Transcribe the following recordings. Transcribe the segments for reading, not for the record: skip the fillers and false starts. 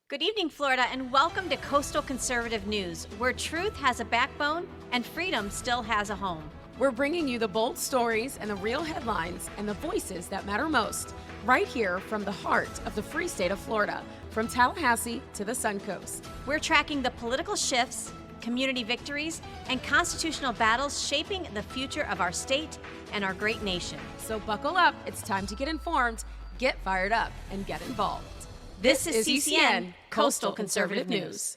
Good evening, Florida, and welcome to Coastal Conservative News, where truth has a backbone and freedom still has a home. We're bringing you the bold stories and the real headlines and the voices that matter most, right here from the heart of the free state of Florida, from Tallahassee to the Suncoast. We're tracking the political shifts, community victories, and constitutional battles shaping the future of our state and our great nation. So buckle up, it's time to get informed, get fired up, and get involved. This is CCN, Coastal Conservative News.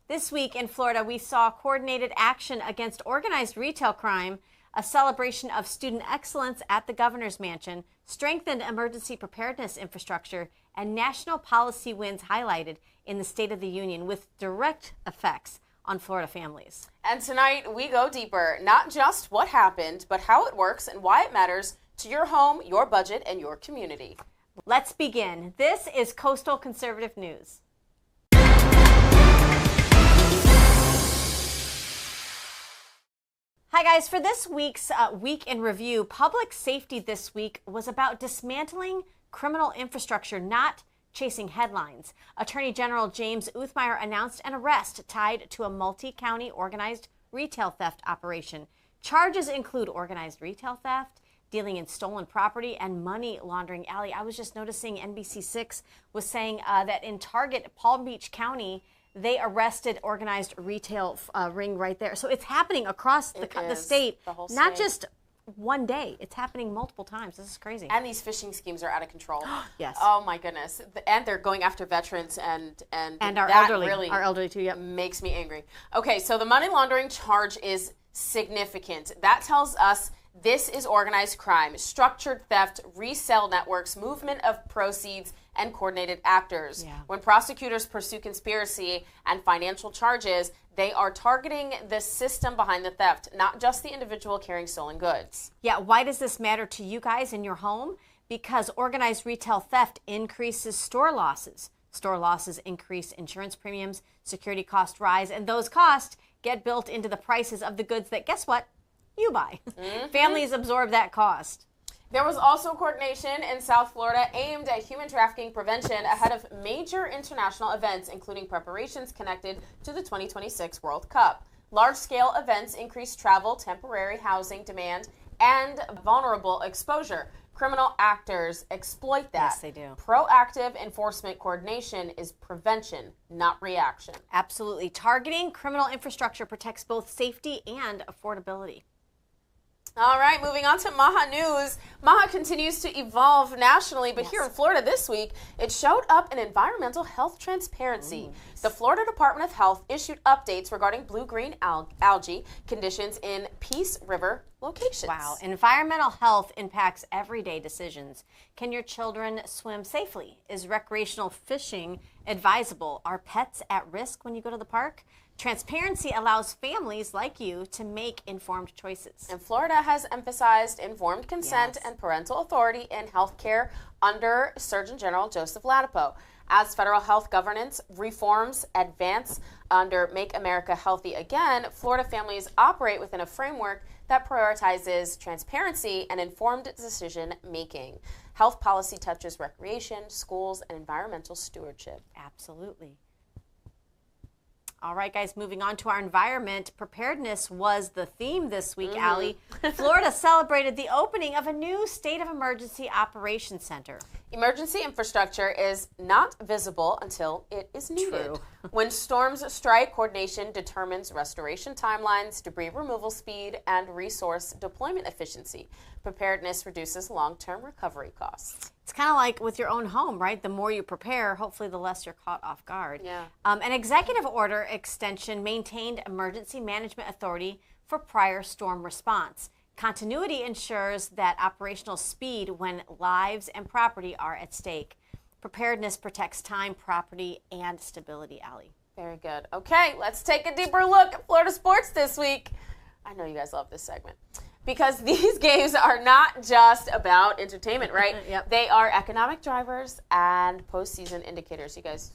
This week in Florida, we saw coordinated action against organized retail crime, a celebration of student excellence at the governor's mansion, strengthened emergency preparedness infrastructure, and national policy wins highlighted in the State of the Union with direct effects on Florida families. And tonight, we go deeper, not just what happened, but how it works and why it matters to your home, your budget, and your community. Let's begin. This is Coastal Conservative News. Hi guys, for this week's Week in Review, public safety this week was about dismantling criminal infrastructure, not chasing headlines. Attorney General James Uthmeier announced an arrest tied to a multi-county organized retail theft operation. Charges include organized retail theft, dealing in stolen property, and money laundering. Allie, I was just noticing NBC6 was saying that in Target, Palm Beach County, they arrested organized retail ring right there. So it's happening across the state, the whole state. Not just one day. It's happening multiple times. This is crazy. And these phishing schemes are out of control. Yes. Oh my goodness. And they're going after veterans and our that elderly. Really our elderly too, yep. Makes me angry. Okay, so the money laundering charge is significant. That tells us this is organized crime, structured theft, resale networks, movement of proceeds, and coordinated actors. Yeah. When prosecutors pursue conspiracy and financial charges, they are targeting the system behind the theft, not just the individual carrying stolen goods. Yeah, why does this matter to you guys in your home? Because organized retail theft increases store losses. Store losses increase insurance premiums, security costs rise, and those costs get built into the prices of the goods that, guess what, you buy. Mm-hmm. Families absorb that cost. There was also coordination in South Florida aimed at human trafficking prevention ahead of major international events, including preparations connected to the 2026 World Cup. Large-scale events increase travel, temporary housing demand, and vulnerable exposure. Criminal actors exploit that. Yes, they do. Proactive enforcement coordination is prevention, not reaction. Absolutely. Targeting criminal infrastructure protects both safety and affordability. All right, moving on to Maha News. Maha continues to evolve nationally, but here in Florida this week, it showed up in environmental health transparency. The Florida Department of Health issued updates regarding blue-green algae conditions in Peace River locations. Wow, environmental health impacts everyday decisions. Can your children swim safely? Is recreational fishing advisable? Are pets at risk when you go to the park? Transparency allows families like you to make informed choices. And Florida has emphasized informed consent and parental authority in healthcare under Surgeon General Joseph Ladapo. As federal health governance reforms advance under Make America Healthy Again, Florida families operate within a framework that prioritizes transparency and informed decision making. Health policy touches recreation, schools, and environmental stewardship. Absolutely. All right, guys, moving on to our environment. Preparedness was the theme this week, Allie. Florida celebrated the opening of a new State of Emergency Operations Center. Emergency infrastructure is not visible until it is needed. True. When storms strike, coordination determines restoration timelines, debris removal speed, and resource deployment efficiency. Preparedness reduces long-term recovery costs. It's kind of like with your own home, right? The more you prepare, hopefully the less you're caught off guard. Yeah. An executive order extension maintained emergency management authority for prior storm response. Continuity ensures that operational speed when lives and property are at stake. Preparedness protects time, property, and stability, Allie. Very good. Okay, let's take a deeper look at Florida sports this week. I know you guys love this segment. Because these games are not just about entertainment, right? Yep. They are economic drivers and postseason indicators. You guys,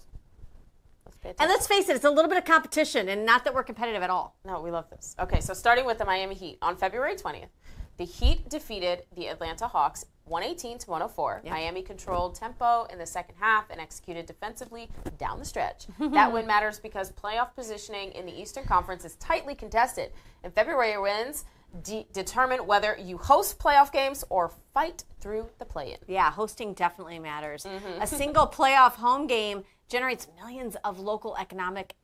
let's pay attention. And let's face it, it's a little bit of competition, and not that we're competitive at all. No, we love this. Okay, so starting with the Miami Heat. On February 20th, The Heat defeated the Atlanta Hawks 118-104. Yep. Miami controlled tempo in the second half and executed defensively down the stretch. That win matters because playoff positioning in the Eastern Conference is tightly contested, and February wins determine whether you host playoff games or fight through the play-in. Yeah, hosting definitely matters. A single playoff home game generates millions in local economic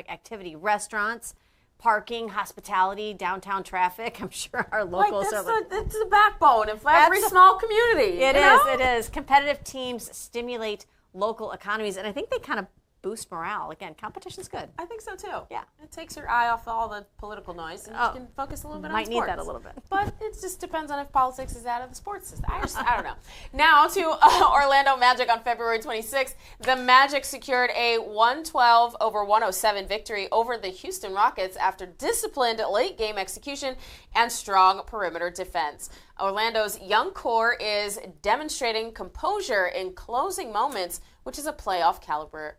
activity. Restaurants, parking, hospitality, downtown traffic. I'm sure our locals are like, that's the backbone of every small community. It is. Competitive teams stimulate local economies, and I think they kind of boost morale. Again, competition's good. I think so too. Yeah. It takes your eye off all the political noise and you can focus a little bit on sports. Might need that a little bit. But it just depends on if politics is out of the sports system. I don't know. Now to Orlando Magic on February 26th. The Magic secured a 112-107 victory over the Houston Rockets after disciplined late game execution and strong perimeter defense. Orlando's young core is demonstrating composure in closing moments, which is a playoff caliber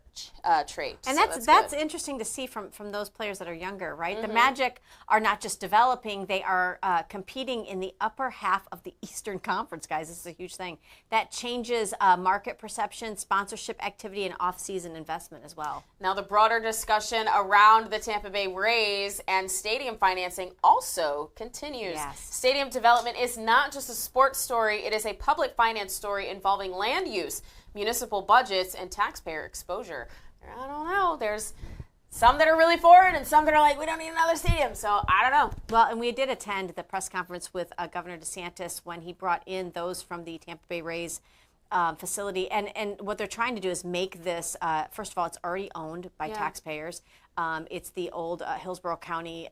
trait. And that's interesting to see from those players that are younger, right? The Magic are not just developing, they are competing in the upper half of the Eastern Conference, guys. This is a huge thing. That changes market perception, sponsorship activity, and off-season investment as well. Now, the broader discussion around the Tampa Bay Rays and stadium financing also continues. Yes. Stadium development is not just a sports story, it is a public finance story involving land use, municipal budgets, and taxpayer exposure. I don't know. There's some that are really for it and some that are like, we don't need another stadium. So I don't know. Well, and we did attend the press conference with Governor DeSantis when he brought in those from the Tampa Bay Rays facility. And what they're trying to do is make this, first of all, it's already owned by taxpayers. It's the old Hillsborough County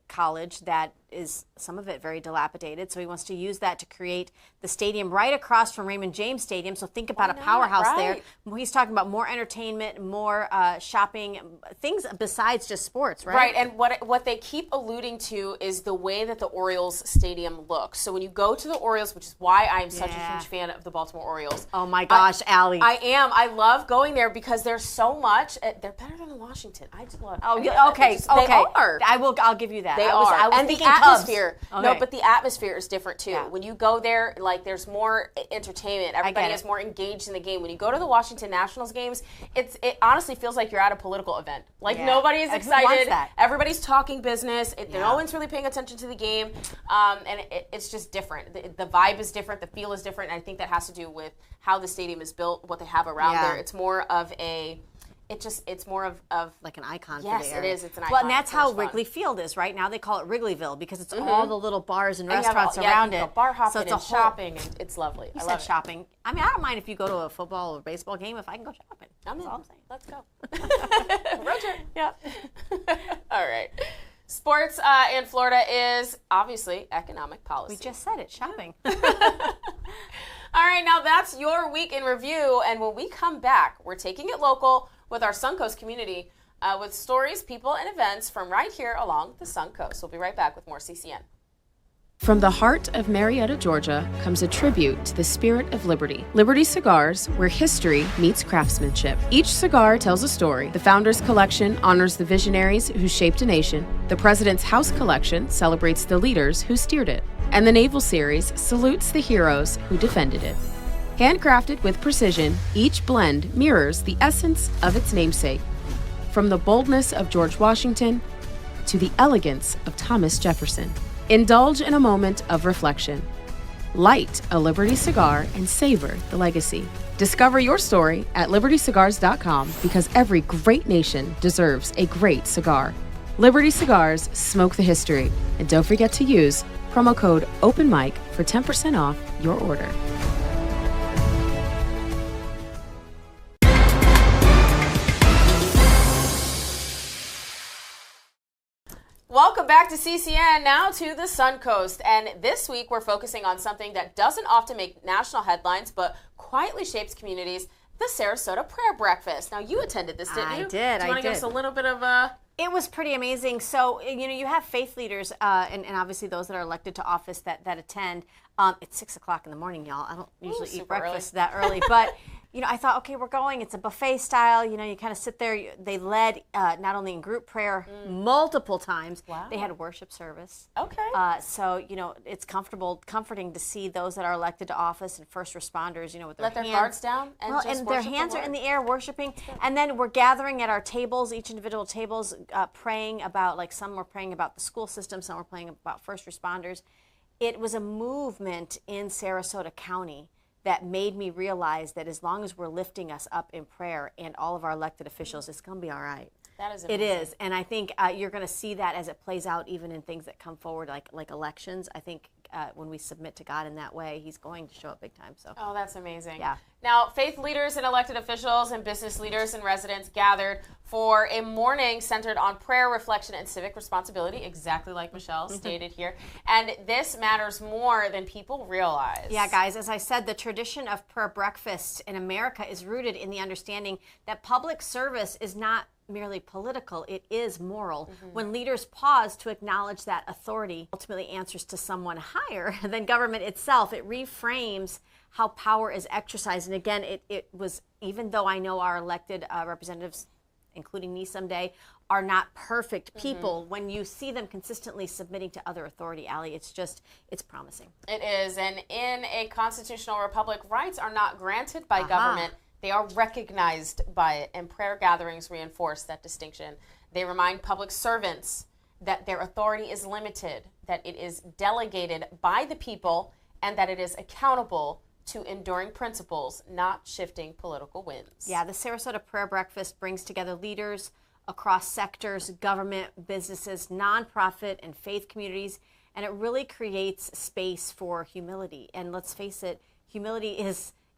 College that is, some of it, very dilapidated. So he wants to use that to create the stadium right across from Raymond James Stadium. So think about a powerhouse there. He's talking about more entertainment, more shopping, things besides just sports, right? Right, and what they keep alluding to is the way that the Orioles stadium looks. So when you go to the Orioles, which is why I'm such a huge fan of the Baltimore Orioles. Oh my gosh, Allie. I am. I love going there because there's so much. They're better than Washington. I just love. Oh, okay. They are. I'll give you that. They are. I was and the thinking atmosphere. Cubs. No, but the atmosphere is different too. Yeah. When you go there, like there's more entertainment. Everybody is more engaged in the game. When you go to the Washington Nationals games, it honestly feels like you're at a political event. Like nobody's excited. Who wants that? Everybody's talking business. No one's really paying attention to the game, and it's just different. The vibe is different. The feel is different. And I think that has to do with how the stadium is built, what they have around there. It's more of a. It's more of like an icon. Yes, for the area. it is. It's an icon. Well, and that's how Wrigley Field is right now. They call it Wrigleyville because it's all the little bars and restaurants around it. Bar hopping, so it's and shopping. And it's lovely. You said shopping. I mean, I don't mind if you go to a football or baseball game if I can go shopping. That's all I'm saying. Let's go. Road trip. Yeah. All right. Sports in Florida is obviously economic policy. We just said it. Shopping. All right, now that's your week in review, and when we come back, we're taking it local with our Suncoast Community with stories, people, and events from right here along the Suncoast. We'll be right back with more CCN. From the heart of Marietta, Georgia, comes a tribute to the spirit of liberty. Liberty Cigars, where history meets craftsmanship. Each cigar tells a story. The Founders Collection honors the visionaries who shaped a nation. The President's House Collection celebrates the leaders who steered it. And the Naval Series salutes the heroes who defended it. Handcrafted with precision, each blend mirrors the essence of its namesake. From the boldness of George Washington to the elegance of Thomas Jefferson. Indulge in a moment of reflection. Light a Liberty cigar and savor the legacy. Discover your story at libertycigars.com because every great nation deserves a great cigar. Liberty Cigars, smoke the history. And don't forget to use promo code OPENMIC for 10% off your order. Welcome back to CCN, now to the Suncoast. And this week we're focusing on something that doesn't often make national headlines, but quietly shapes communities, the Sarasota Prayer Breakfast. Now, you attended this, didn't you? I did. Do you want to give us a little bit of a It was pretty amazing. So, you have faith leaders and obviously those that are elected to office that attend. It's 6 o'clock in the morning, y'all. I don't usually eat breakfast that early. But, I thought, okay, we're going. It's a buffet style. You kind of sit there. They led not only in group prayer multiple times. Wow. They had worship service. Okay. So, it's comforting to see those that are elected to office and first responders, with their Let their guards down and just and worship their hands the are in Lord. the air worshiping. And then we're gathering at our tables, each individual tables, praying about, like some were praying about the school system, some were praying about first responders. It was a movement in Sarasota County that made me realize that as long as we're lifting us up in prayer and all of our elected officials, it's going to be all right. That is amazing. It is. And I think you're going to see that as it plays out even in things that come forward like elections. I think when we submit to God in that way, he's going to show up big time. So. Oh, that's amazing. Yeah. Now, faith leaders and elected officials and business leaders and residents gathered for a morning centered on prayer, reflection, and civic responsibility, exactly like Michelle stated here. And this matters more than people realize. Yeah, guys, as I said, the tradition of prayer breakfast in America is rooted in the understanding that public service is not merely political, it is moral. When leaders pause to acknowledge that authority ultimately answers to someone higher than government itself, it reframes how power is exercised. And again, it was, even though I know our elected representatives, including me someday, are not perfect people, when you see them consistently submitting to other authority, Allie, it's promising. It is. And in a constitutional republic, rights are not granted by government. They are recognized by it, and prayer gatherings reinforce that distinction. They remind public servants that their authority is limited, that it is delegated by the people, and that it is accountable to enduring principles, not shifting political winds. Yeah, the Sarasota Prayer Breakfast brings together leaders across sectors, government, businesses, nonprofit, and faith communities, and it really creates space for humility. And let's face it, humility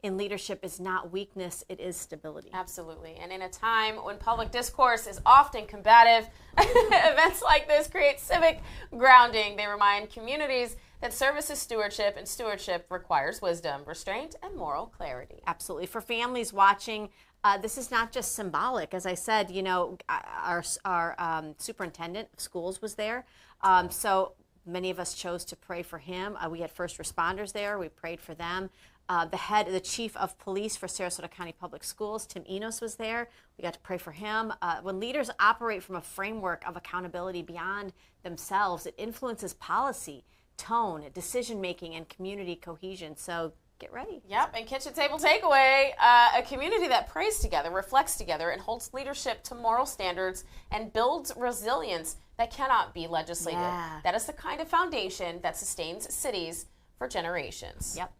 in leadership is not weakness, it is stability. Absolutely. And in a time when public discourse is often combative, events like this create civic grounding. They remind communities that service is stewardship, and stewardship requires wisdom, restraint, and moral clarity. Absolutely. For families watching, this is not just symbolic. As I said, our superintendent of schools was there. So many of us chose to pray for him. We had first responders there. We prayed for them. The chief of police for Sarasota County Public Schools, Tim Enos, was there. We got to pray for him. When leaders operate from a framework of accountability beyond themselves, it influences policy, tone, decision-making, and community cohesion. So get ready. Yep, and kitchen table takeaway, a community that prays together, reflects together, and holds leadership to moral standards and builds resilience that cannot be legislated. Yeah. That is the kind of foundation that sustains cities for generations. Yep.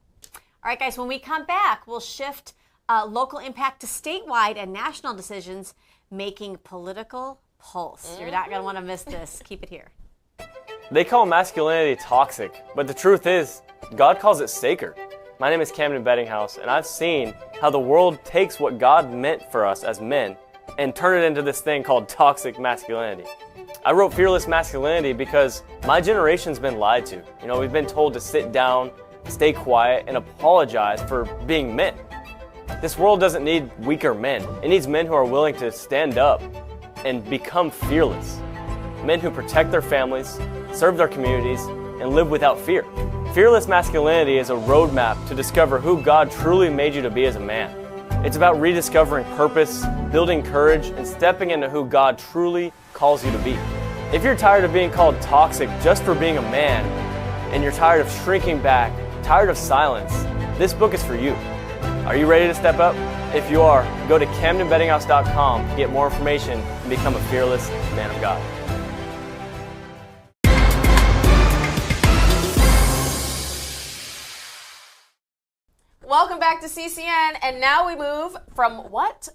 All right, guys, when we come back, we'll shift local impact to statewide and national decisions, making political pulse. You're not going to want to miss this. Keep it here. They call masculinity toxic, but the truth is, God calls it sacred. My name is Camden Bettinghouse, and I've seen how the world takes what God meant for us as men and turn it into this thing called toxic masculinity. I wrote Fearless Masculinity because my generation's been lied to. We've been told to sit down, stay quiet, and apologize for being men. This world doesn't need weaker men. It needs men who are willing to stand up and become fearless. Men who protect their families, serve their communities, and live without fear. Fearless Masculinity is a roadmap to discover who God truly made you to be as a man. It's about rediscovering purpose, building courage, and stepping into who God truly calls you to be. If you're tired of being called toxic just for being a man, and you're tired of shrinking back, tired of silence, this book is for you. Are you ready to step up? If you are, go to CamdenBettinghouse.com to get more information and become a fearless man of God. Welcome back to CCN, and now we move from what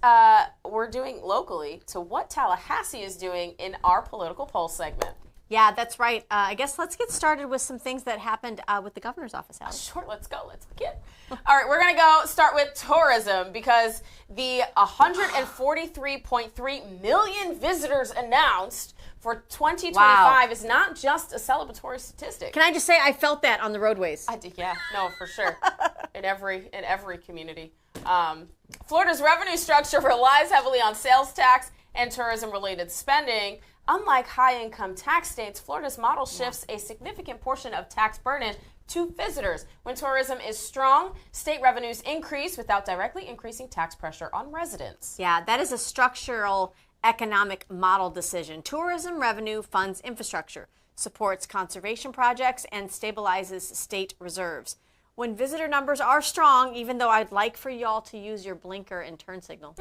we're doing locally to what Tallahassee is doing in our Political Pulse segment. Yeah, that's right. I guess let's get started with some things that happened with the governor's office, Alex. Sure, let's go. Let's begin. All right, we're going to go start with tourism because the 143.3 million visitors announced for 2025 is not just a celebratory statistic. Can I just say I felt that on the roadways? I did, yeah, no, for sure. in every community. Florida's revenue structure relies heavily on sales tax and tourism-related spending. Unlike high-income tax states, Florida's model shifts a significant portion of tax burden to visitors. When tourism is strong, state revenues increase without directly increasing tax pressure on residents. Yeah, that is a structural economic model decision. Tourism revenue funds infrastructure, supports conservation projects, and stabilizes state reserves. When visitor numbers are strong, even though I'd like for y'all to use your blinker and turn signal,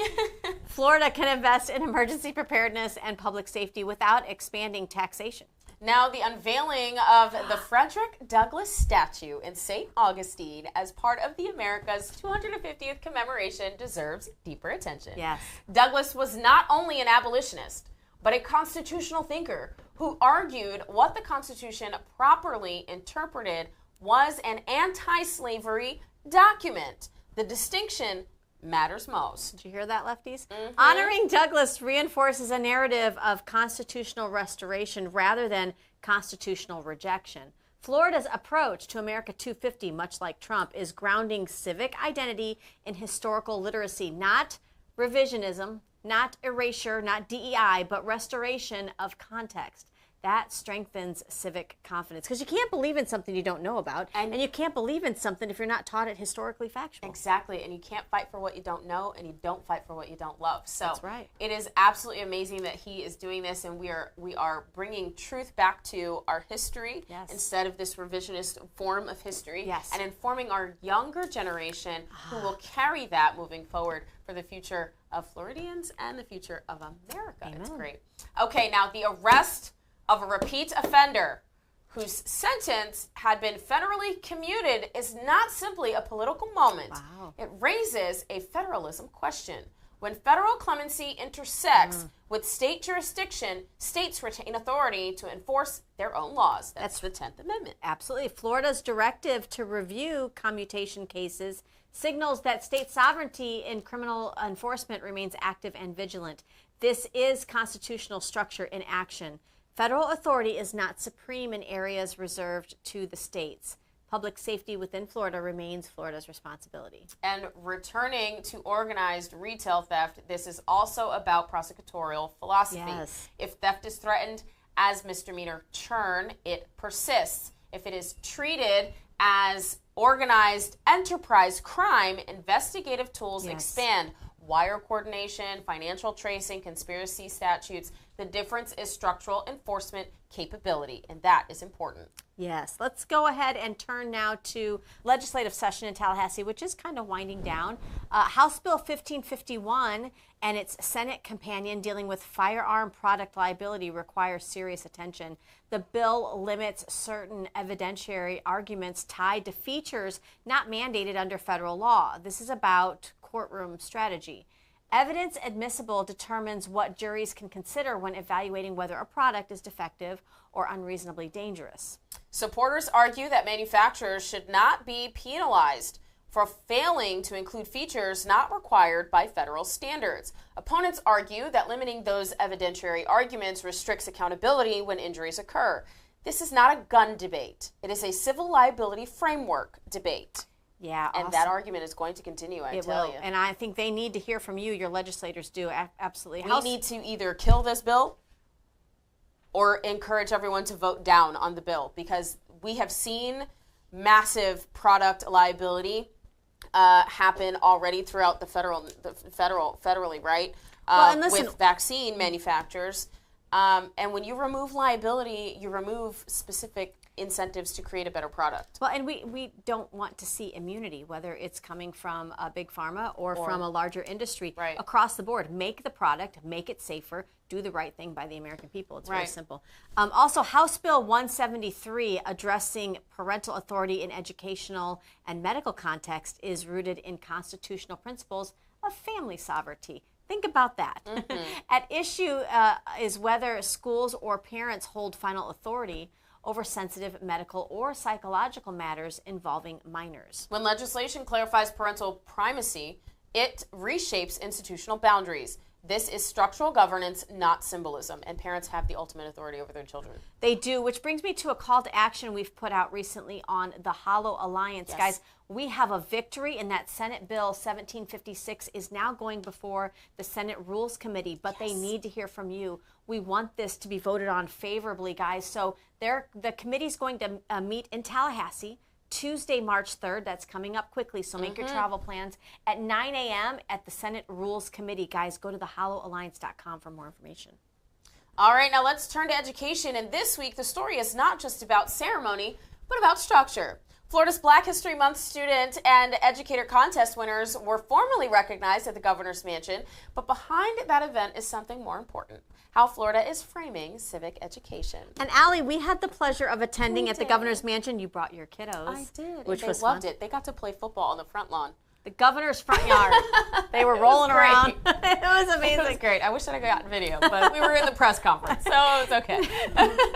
Florida can invest in emergency preparedness and public safety without expanding taxation. Now, the unveiling of the Frederick Douglass statue in St. Augustine as part of the America's 250th commemoration deserves deeper attention. Yes. Douglass was not only an abolitionist, but a constitutional thinker who argued what the Constitution properly interpreted was an anti-slavery document. The distinction matters most. Did you hear that, lefties? Honoring Douglass reinforces a narrative of constitutional restoration rather than constitutional rejection. Florida's approach to America 250, much like Trump, is grounding civic identity in historical literacy, not revisionism, not erasure, not DEI, but restoration of context. That strengthens civic confidence, because you can't believe in something you don't know about, and you can't believe in something if you're not taught it historically factual. Exactly, and you can't fight for what you don't know, and you don't fight for what you don't love. So that's right. It is absolutely amazing that he is doing this, and we are bringing truth back to our history instead of this revisionist form of history, and informing our younger generation who will carry that moving forward for the future of Floridians and the future of America. Amen. It's great. Okay, now the arrest of a repeat offender whose sentence had been federally commuted is not simply a political moment. Wow. It raises a federalism question. When federal clemency intersects with state jurisdiction, states retain authority to enforce their own laws. That's the 10th Amendment. Absolutely. Florida's directive to review commutation cases signals that state sovereignty in criminal enforcement remains active and vigilant. This is constitutional structure in action. Federal authority is not supreme in areas reserved to the states. Public safety within Florida remains Florida's responsibility. And returning to organized retail theft, this is also about prosecutorial philosophy. Yes. If theft is threatened as misdemeanor churn, it persists. If it is treated as organized enterprise crime, investigative tools expand. Wire coordination, financial tracing, conspiracy statutes. The difference is structural enforcement capability, and that is important. Yes, let's go ahead and turn now to legislative session in Tallahassee, which is kind of winding down. House Bill 1551 and its Senate companion dealing with firearm product liability requires serious attention. The bill limits certain evidentiary arguments tied to features not mandated under federal law. This is about courtroom strategy. Evidence admissible determines what juries can consider when evaluating whether a product is defective or unreasonably dangerous. Supporters argue that manufacturers should not be penalized for failing to include features not required by federal standards. Opponents argue that limiting those evidentiary arguments restricts accountability when injuries occur. This is not a gun debate. It is a civil liability framework debate. Yeah, and that argument is going to continue, I tell you. And I think they need to hear from you. Your legislators do, absolutely. We need to either kill this bill or encourage everyone to vote down on the bill, because we have seen massive product liability happen already throughout the federally, right? With vaccine manufacturers. And when you remove liability, you remove specific incentives to create a better product. Well, and we don't want to see immunity, whether it's coming from a big pharma or from a larger industry. Right. Across the board, make the product, make it safer, do the right thing by the American people. It's very simple. Also, House Bill 173, addressing parental authority in educational and medical context, is rooted in constitutional principles of family sovereignty. Think about that. Mm-hmm. At issue is whether schools or parents hold final authority over sensitive medical or psychological matters involving minors. When legislation clarifies parental primacy, it reshapes institutional boundaries. This is structural governance, not symbolism, and parents have the ultimate authority over their children. They do, which brings me to a call to action we've put out recently on the Hollow Alliance. Yes. Guys, we have a victory in that Senate Bill 1756 is now going before the Senate Rules Committee, but they need to hear from you. We want this to be voted on favorably, guys. So the committee's going to meet in Tallahassee Tuesday, March 3rd. That's coming up quickly, so make your travel plans at 9 a.m. at the Senate Rules Committee. Guys, go to thehollowalliance.com for more information. All right, now let's turn to education. And this week, the story is not just about ceremony, but about structure. Florida's Black History Month student and educator contest winners were formally recognized at the Governor's Mansion, but behind that event is something more important: how Florida is framing civic education. And Allie, we had the pleasure of attending at the Governor's Mansion. You brought your kiddos. I did. Which they was loved fun. it. They got to play football on the front lawn. The Governor's front yard. They were rolling around. It was amazing. It was great. I wish that I got video, but we were in the press conference, so it was okay.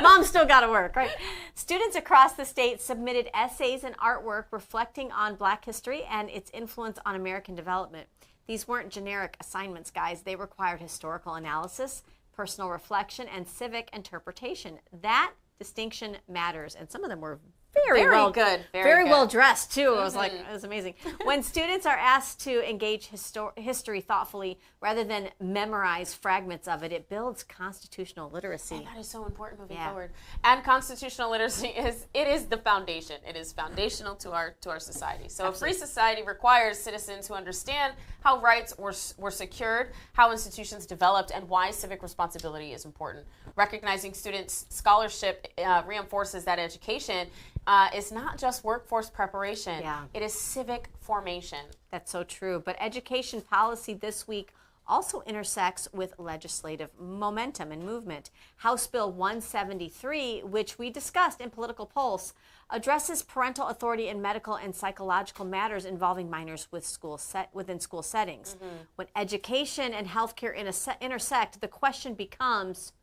Mom still got to work, right? Students across the state submitted essays and artwork reflecting on Black history and its influence on American development. These weren't generic assignments, guys. They required historical analysis, personal reflection, and civic interpretation. That distinction matters, and some of them were very well good. Very well dressed too. It was like, it was amazing. When students are asked to engage history thoughtfully rather than memorize fragments of it, it builds constitutional literacy. And that is so important moving forward. And constitutional literacy is the foundation. It is foundational to our society. So a free society requires citizens who understand how rights were secured, how institutions developed, and why civic responsibility is important. Recognizing students' scholarship reinforces that education is not just workforce preparation. It is civic formation. That's so true. But education policy this week also intersects with legislative momentum and movement. House Bill 173, which we discussed in Political Pulse, addresses parental authority in medical and psychological matters involving minors within school settings. When education and healthcare intersect, the question becomes,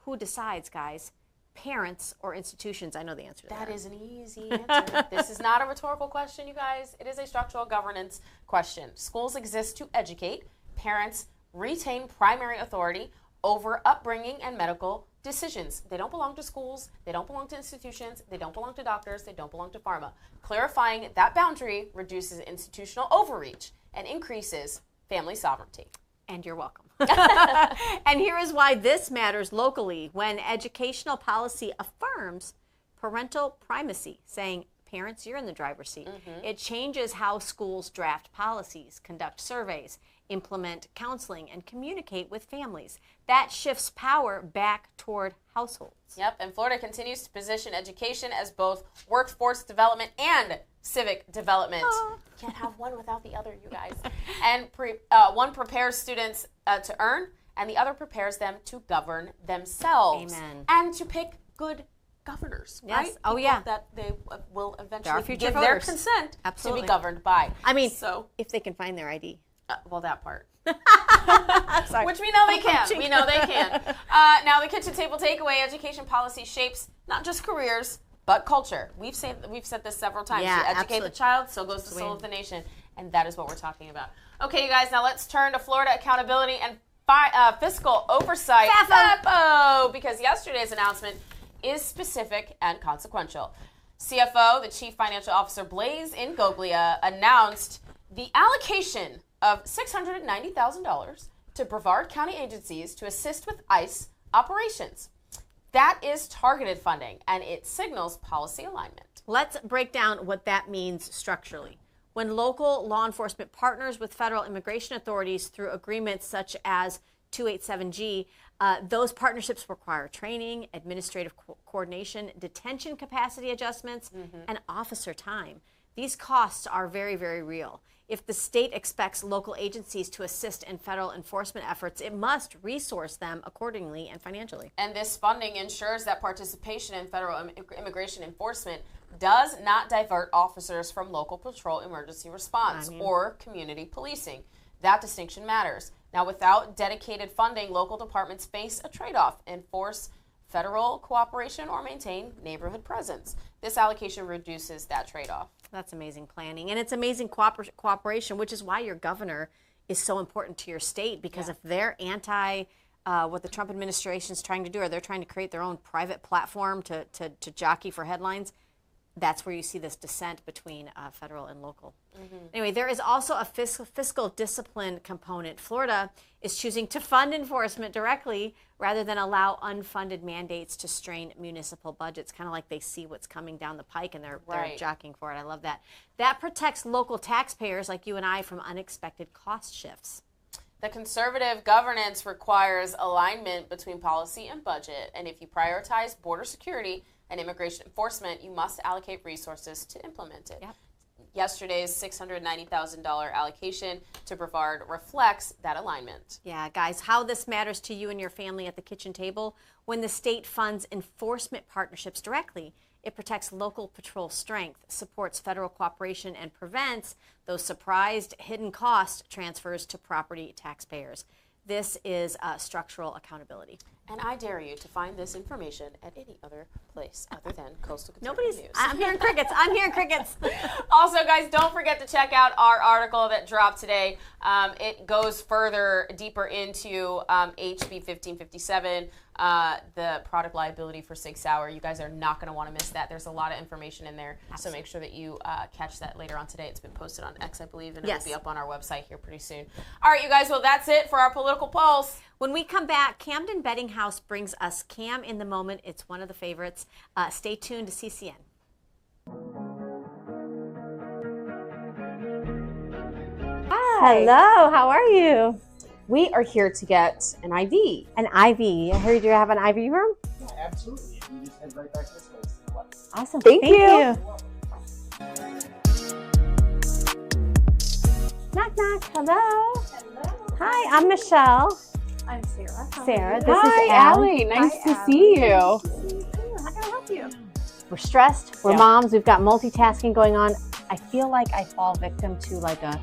who decides, guys? Parents or institutions? I know the answer to that. That is an easy answer. This is not a rhetorical question, you guys. It is a structural governance question. Schools exist to educate. Parents retain primary authority over upbringing and medical decisions. They don't belong to schools. They don't belong to institutions. They don't belong to doctors. They don't belong to pharma. Clarifying that boundary reduces institutional overreach and increases family sovereignty. And you're welcome. And here is why this matters locally. When educational policy affirms parental primacy, saying, parents, you're in the driver's seat, it changes how schools draft policies, conduct surveys, implement counseling, and communicate with families. That shifts power back toward households. Yep, and Florida continues to position education as both workforce development and civic development. Can't have one without the other, you guys. And one prepares students to earn, and the other prepares them to govern themselves. Amen. And to pick good governors, right? Yes. Oh, People yeah. that they will eventually future give their voters. consent Absolutely. to be governed by. I mean, so if they can find their ID. well, that part. Sorry. Which we know they can. We know they can. Now, the kitchen table takeaway: education policy shapes not just careers, but culture. We've said this several times. Yeah, You educate absolutely. the child, so goes the soul of the nation, and that is what we're talking about. Okay, you guys. Now let's turn to Florida accountability and fiscal oversight. FAFO, because yesterday's announcement is specific and consequential. CFO, the Chief Financial Officer Blaise Ingoglia, announced the allocation of $690,000 to Brevard County agencies to assist with ICE operations. That is targeted funding, and it signals policy alignment. Let's break down what that means structurally. When local law enforcement partners with federal immigration authorities through agreements such as 287G, those partnerships require training, administrative coordination, detention capacity adjustments, and officer time. These costs are very, very real. If the state expects local agencies to assist in federal enforcement efforts, it must resource them accordingly and financially. And this funding ensures that participation in federal immigration enforcement does not divert officers from local patrol emergency response or community policing. That distinction matters. Now, without dedicated funding, local departments face a trade-off: enforce federal cooperation or maintain neighborhood presence. This allocation reduces that trade-off. That's amazing planning, and it's amazing cooperation, which is why your governor is so important to your state, because if they're anti what the Trump administration is trying to do, or they're trying to create their own private platform to jockey for headlines, that's where you see this dissent between federal and local. Anyway, there is also a fiscal discipline component. Florida is choosing to fund enforcement directly rather than allow unfunded mandates to strain municipal budgets, kind of like they see what's coming down the pike and they're jockeying for it. I love that. That protects local taxpayers like you and I from unexpected cost shifts. The conservative governance requires alignment between policy and budget, and if you prioritize border security and immigration enforcement, you must allocate resources to implement it. Yep. Yesterday's $690,000 allocation to Brevard reflects that alignment. Yeah, guys, how this matters to you and your family at the kitchen table. When the state funds enforcement partnerships directly, it protects local patrol strength, supports federal cooperation, and prevents those surprised hidden cost transfers to property taxpayers. This is structural accountability. And I dare you to find this information at any other place other than Coastal Conservative News. I'm hearing crickets. I'm hearing crickets. Also, guys, don't forget to check out our article that dropped today. It goes deeper into HB 1557, the product liability for Sig Sauer. You guys are not going to want to miss that. There's a lot of information in there, so make sure that you catch that later on today. It's been posted on X, I believe, and it will be up on our website here pretty soon. All right, you guys, well, that's it for our Political Pulse. When we come back, Camden Bedding House brings us Cam in the Moment. It's one of the favorites. Stay tuned to CCN. Hi. Hello, how are you? We are here to get an IV. An IV. I heard you have an IV room? Yeah, absolutely. You just head right back this way. Awesome. Thank you. Knock, knock. Hello. Hi, I'm Michelle. I'm Sarah. Sarah, this Hi, is Al. Allie. Nice to see you. How can I help you? We're stressed. We're moms. We've got multitasking going on. I feel like I fall victim to like a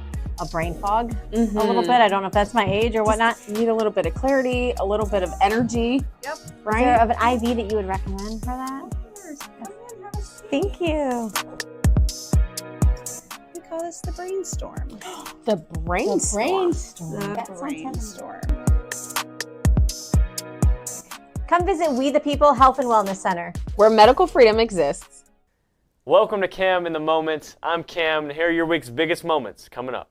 brain fog a little bit. I don't know if that's my age or whatnot. You need a little bit of clarity, a little bit of energy. Yep. Right? Is there of an IV that you would recommend for that? Thank you. We call this the brainstorm. The brainstorm. The brainstorm. Come visit We the People Health and Wellness Center. Where medical freedom exists. Welcome to Cam in the Moment. I'm Cam, and here are your week's biggest moments coming up.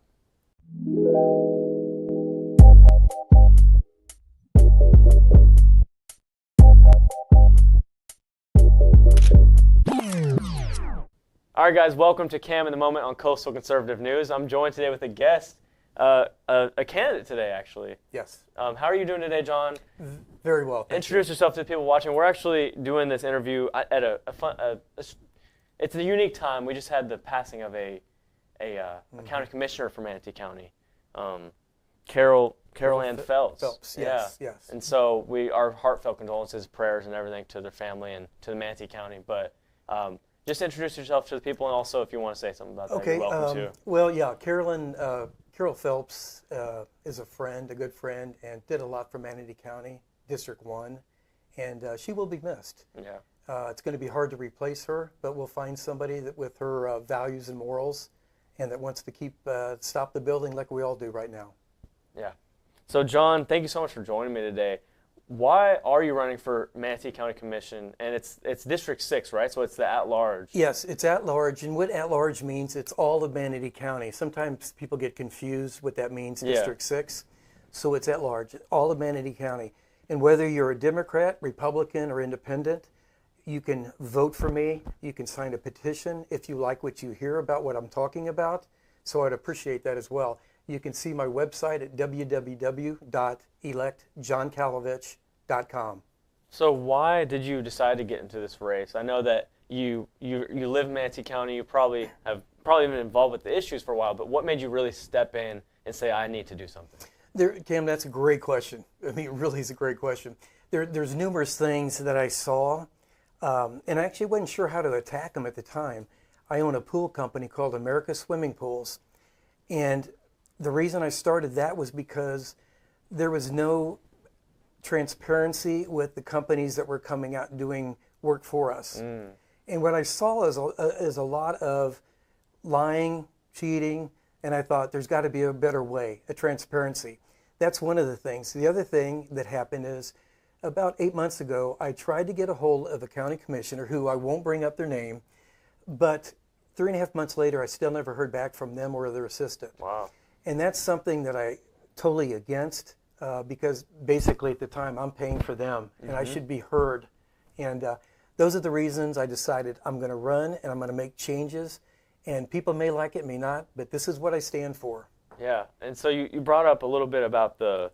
All right, guys, welcome to Cam in the Moment on Coastal Conservative News. I'm joined today with a guest, a candidate today, actually. Yes. How are you doing today, John? Very well. Introduce yourself to the people watching. We're actually doing this interview at it's a unique time. We just had the passing of a county commissioner for Manatee County, Carol Ann Phelps. Yes, yes. And so our heartfelt condolences, prayers, and everything to their family and to the Manatee County. But just introduce yourself to the people, and also if you want to say something about that, you're welcome to. Well, yeah, Carol Phelps is a good friend, and did a lot for Manatee County, District 1, and she will be missed. Yeah. It's going to be hard to replace her, but we'll find somebody that with her values and morals, and that wants to stop the building like we all do right now. Yeah. So, John, thank you so much for joining me today. Why are you running for Manatee County Commission? And it's District 6, right? So it's the at-large. Yes, it's at-large, and what at-large means, it's all of Manatee County. Sometimes people get confused what that means, District 6. So it's at-large, all of Manatee County. And whether you're a Democrat, Republican, or Independent, you can vote for me. You can sign a petition if you like what you hear about what I'm talking about. So I'd appreciate that as well. You can see my website at www.electjohncalovich.com. So why did you decide to get into this race? I know that you live in Manatee County. You probably have been involved with the issues for a while. But what made you really step in and say, I need to do something? Cam, that's a great question. I mean, it really is a great question. There's numerous things that I saw, and I actually wasn't sure how to attack them at the time. I own a pool company called America Swimming Pools, and the reason I started that was because there was no transparency with the companies that were coming out and doing work for us. And what I saw is a lot of lying, cheating, And I thought there's got to be a better way, a transparency. That's one of the things. The other thing that happened is about 8 months ago, I tried to get a hold of a county commissioner who I won't bring up their name, but 3.5 months later, I still never heard back from them or their assistant. Wow. And that's something that I totally against because basically at the time I'm paying for them and I should be heard. And those are the reasons I decided I'm going to run and I'm going to make changes. And people may like it, may not, but this is what I stand for. Yeah, and so you brought up a little bit about the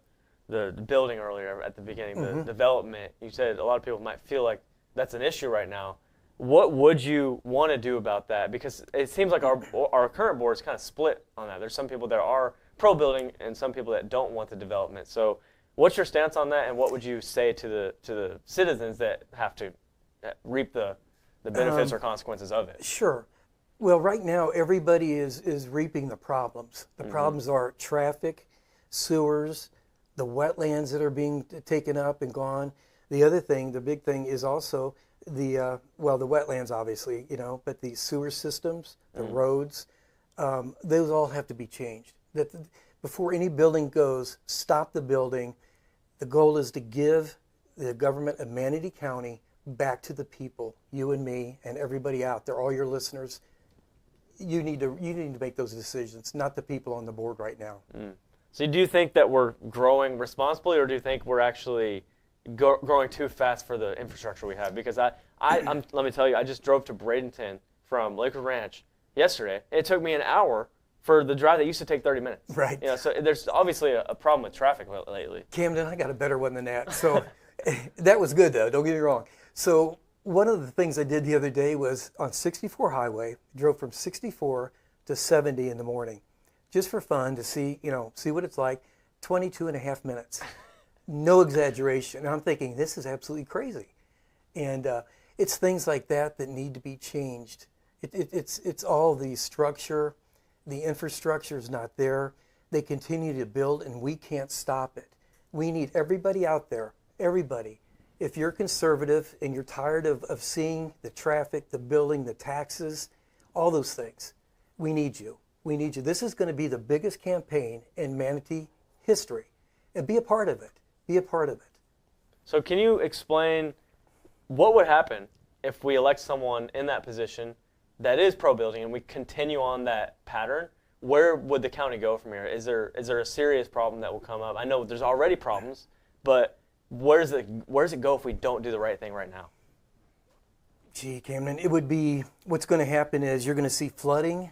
building earlier at the beginning, the development. You said a lot of people might feel like that's an issue right now. What would you want to do about that? Because it seems like our current board is kind of split on that. There's some people that are pro-building and some people that don't want the development. So what's your stance on that, and what would you say to the citizens that have to reap the benefits or consequences of it? Sure. Well, right now, everybody is reaping the problems. The problems are traffic, sewers, the wetlands that are being taken up and gone. The other thing, the big thing, is also the wetlands, obviously, but the sewer systems, the roads, those all have to be changed. Before any building goes, stop the building. The goal is to give the government of Manatee County back to the people, you and me and everybody out there, all your listeners. You need to make those decisions, not the people on the board right now. So do you think that we're growing responsibly, or do you think we're actually growing too fast for the infrastructure we have? Because let me tell you, I just drove to Bradenton from Lakewood Ranch yesterday. It took me an hour for the drive that used to take 30 minutes. Right. So there's obviously a problem with traffic lately. Camden, I got a better one than that. So that was good, though. Don't get me wrong. So one of the things I did the other day was on 64 highway, drove from 64 to 70 in the morning, just for fun to see what it's like, 22.5 minutes. No exaggeration. And I'm thinking, this is absolutely crazy. And it's things like that need to be changed. It's all the structure. The infrastructure is not there. They continue to build, and we can't stop it. We need everybody out there, everybody. If you're conservative and you're tired of seeing the traffic, the building, the taxes, all those things, we need you. We need you. This is going to be the biggest campaign in Manatee history. And be a part of it. Be a part of it. So can you explain what would happen if we elect someone in that position that is pro-building and we continue on that pattern? Where would the county go from here? Is there a serious problem that will come up? I know there's already problems, but where does it go if we don't do the right thing right now? Gee, Cameron, it would be, what's going to happen is you're going to see flooding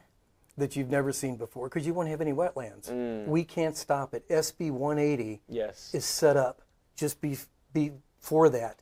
that you've never seen before because you won't have any wetlands. We can't stop it. SB 180 is set up just before that.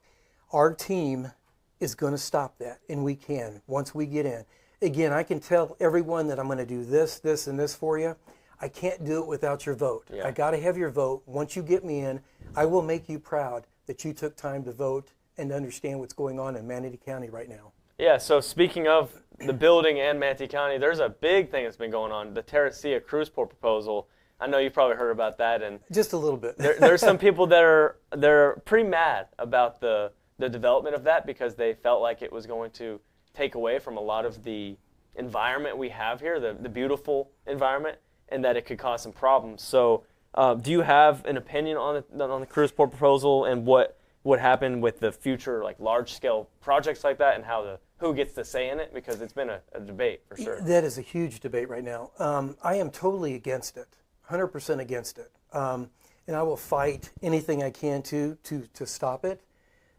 Our team is going to stop that, and we can once we get in. Again, I can tell everyone that I'm going to do this, this, and this for you. I can't do it without your vote. I got to have your vote. Once you get me in, I will make you proud that you took time to vote and to understand what's going on in Manatee County right now. Yeah, so speaking of the building and Manatee County, there's a big thing that's been going on, the Tallahassee cruise port proposal. I know you've probably heard about that. And just a little bit. There's some people that they're pretty mad about the development of that because they felt like it was going to take away from a lot of the environment we have here, the beautiful environment, and that it could cause some problems. So do you have an opinion on the cruise port proposal and what would happen with the future, like large-scale projects like that, and who gets to say in it? Because it's been a debate for sure. That is a huge debate right now. I am totally against it, 100% against it, and I will fight anything I can to stop it.